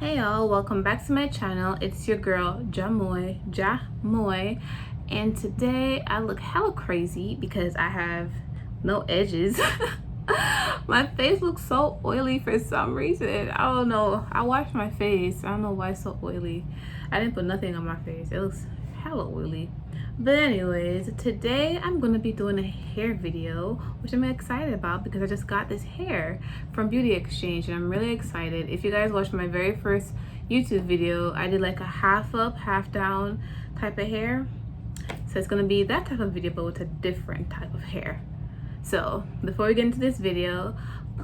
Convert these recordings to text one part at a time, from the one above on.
Hey y'all, welcome back to my channel. It's your girl Jamoy, and today I look hella crazy because I have no edges. My face looks so oily for some reason. I don't know. I washed my face. I don't know why it's so oily. I didn't put nothing on my face. It looks hella oily. But anyways, today I'm going to be doing a hair video, which I'm excited about because I just got this hair from Beauty Exchange and I'm really excited. If you guys watched my very first YouTube video, I did like a half up, half down type of hair. So it's going to be that type of video, but with a different type of hair. So before we get into this video,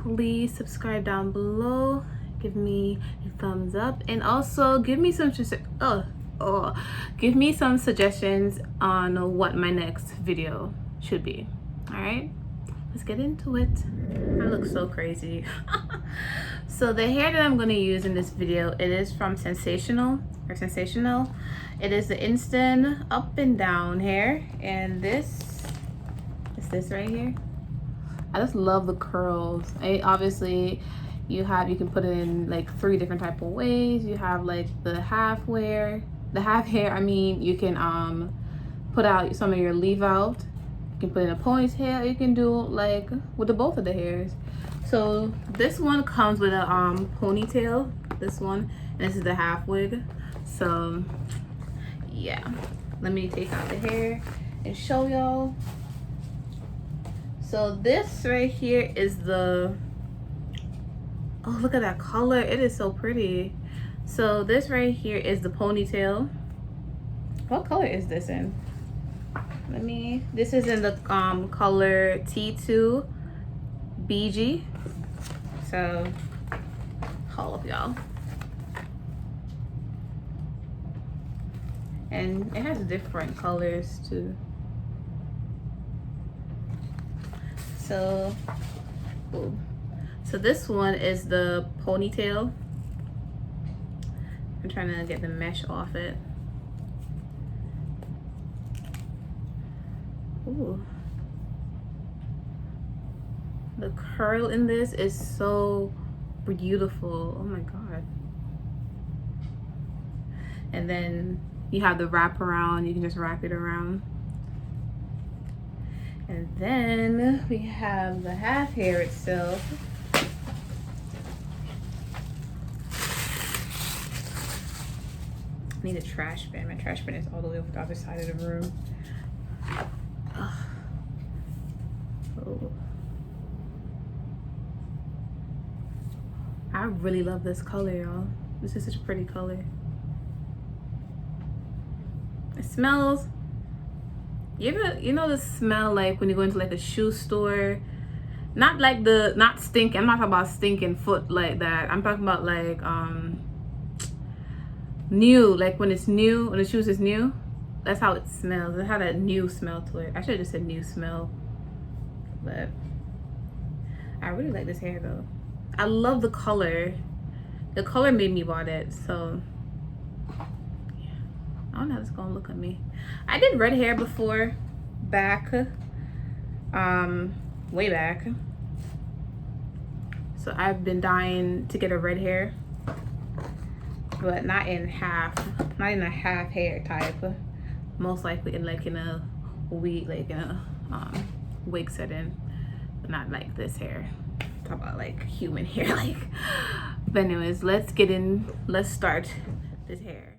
please subscribe down below, give me a thumbs up, and also give me some give me some suggestions on what my next video should be. All right, let's get into it. I look so crazy. So the hair that I'm going to use in this video, it is from Sensational. It is the Instant Up and Down hair, and this is this right here. I just love the curls. Obviously you can put it in like 3 different type of ways. You have like the half hair, I mean. You can put out some of your leave out. You can put in a ponytail. You can do like with both of the hairs. So this one comes with a ponytail, this one, and this is the half wig. So yeah, let me take out the hair and show y'all. So this right here is the, oh, look at that color. It is so pretty. So this right here is the ponytail. What color is this in? This is in the color T2 BG. So hold up, y'all. And it has different colors too. So this one is the ponytail. I'm trying to get the mesh off it. Ooh. The curl in this is so beautiful. Oh my god. And then you have the wrap around. You can just wrap it around. And then we have the half hair itself. I need a trash bin. My trash bin is all the way over the other side of the room. Oh. I really love this color, y'all. This is such a pretty color. It smells, you know the smell like when you go into like a shoe store, not stinking. I'm not talking about stinking foot like that. I'm talking about like new, like when it's new, when the shoes is new. That's how it smells. It had a new smell to it. I should have just said new smell, but I really like this hair though. I love the color. The color made me want it. So yeah, I don't know how this is gonna look on me. I did red hair before, way back. So I've been dying to get a red hair, but not in a half hair type. Most likely in a wig, like in a wig setting, but not like this hair. Talk about like human hair, like. But anyways, let's start this hair.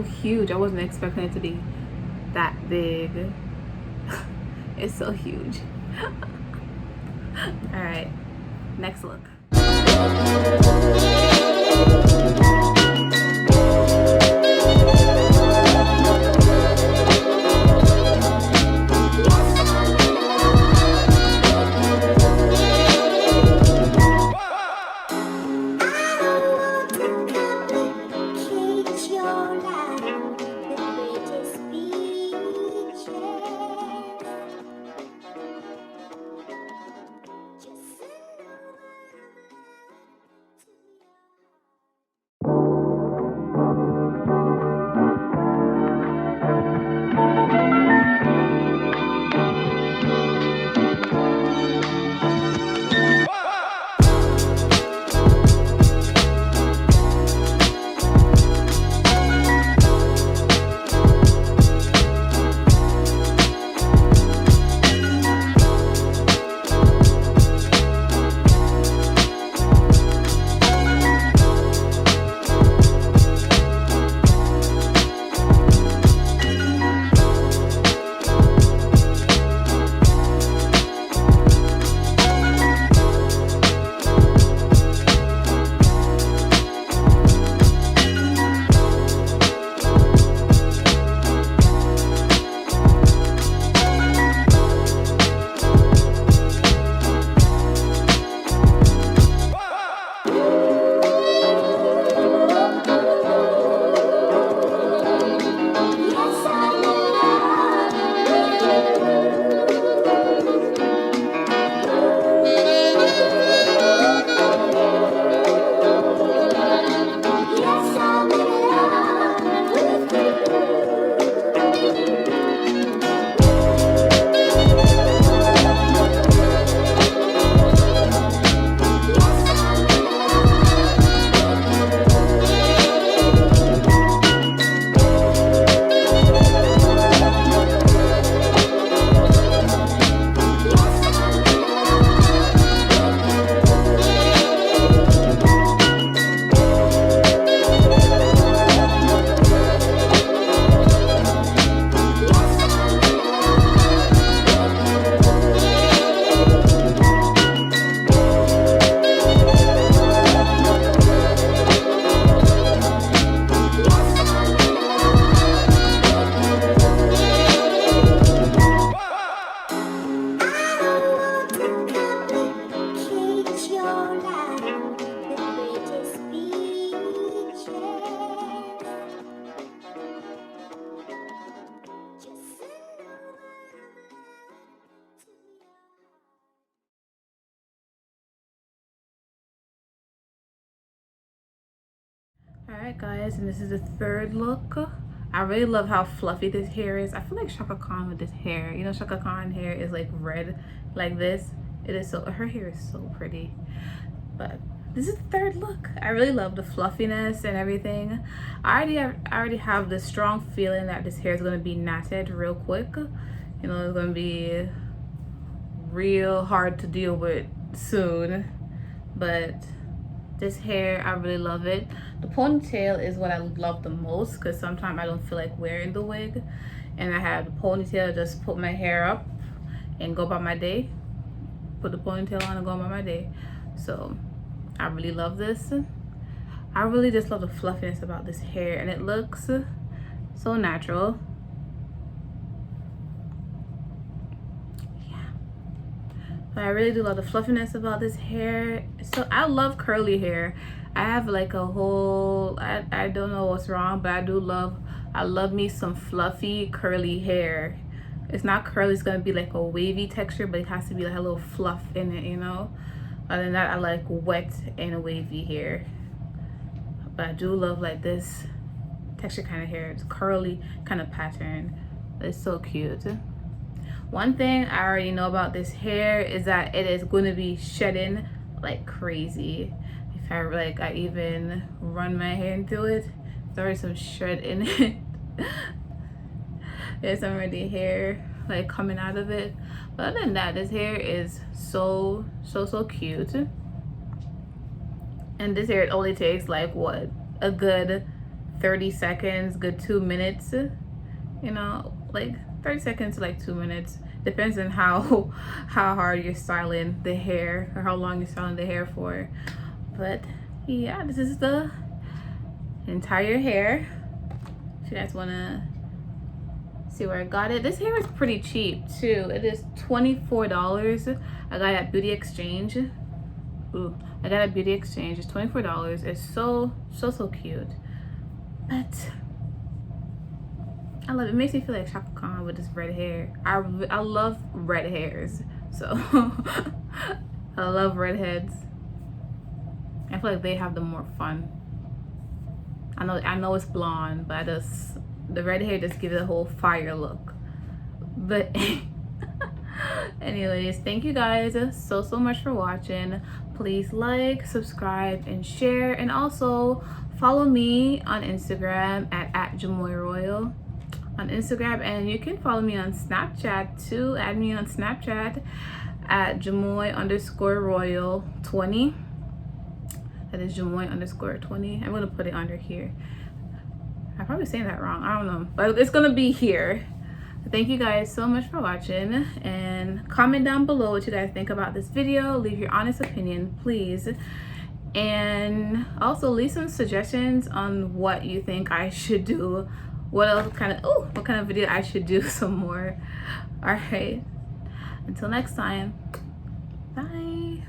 so huge. I wasn't expecting it to be that big. It's so huge. All right, next look. Alright guys, and this is the third look. I really love how fluffy this hair is. I feel like Shaka Khan with this hair. You know, Shaka Khan hair is like red like this. It is so, her hair is so pretty. But this is the third look. I really love the fluffiness and everything. I already have the strong feeling that this hair is going to be knotted real quick. You know, it's going to be real hard to deal with soon. But this hair, I really love it. The ponytail is what I love the most because sometimes I don't feel like wearing the wig, and I have the ponytail, just put my hair up and go about my day. Put the ponytail on and go about my day. So I really love this. I really just love the fluffiness about this hair, and it looks so natural. But I really do love the fluffiness about this hair. So I love curly hair. I have like a whole, I don't know what's wrong, but I love me some fluffy curly hair. It's not curly, it's gonna be like a wavy texture, but it has to be like a little fluff in it, you know. Other than that, I like wet and wavy hair. But I do love like this texture kind of hair. It's curly kind of pattern. It's so cute. One thing I already know about this hair is that it is going to be shedding like crazy. If I even run my hand through it, there's already some shred in it. There's already hair like coming out of it. But other than that, this hair is so cute. And this hair, it only takes like what, a good 30 seconds, good 2 minutes, you know, like 30 seconds to like 2 minutes. Depends on how hard you're styling the hair or how long you're styling the hair for. But yeah, this is the entire hair. If you guys wanna see where I got it, this hair is pretty cheap too. It is $24. I got it at Beauty Exchange. Ooh, I got it at Beauty Exchange. It's $24. It's so cute. But I love it. It makes me feel like Shaka Khan with this red hair. I love red hairs, so I love redheads. I feel like they have the more fun. I know it's blonde, but the red hair just gives it a whole fire look. But anyways, thank you guys so much for watching. Please like, subscribe, and share, and also follow me on Instagram at @JamoyRoyal on Instagram, and you can follow me on Snapchat too. Add me on Snapchat at Jamoy_Royal20. That is Jamoy_20. I'm gonna put it under here. I'm probably saying that wrong, I don't know, but it's gonna be here. Thank you guys so much for watching, and comment down below what you guys think about this video. Leave your honest opinion, please, and also leave some suggestions on what you think I should do, what kind of video I should do some more. All right, until next time, bye.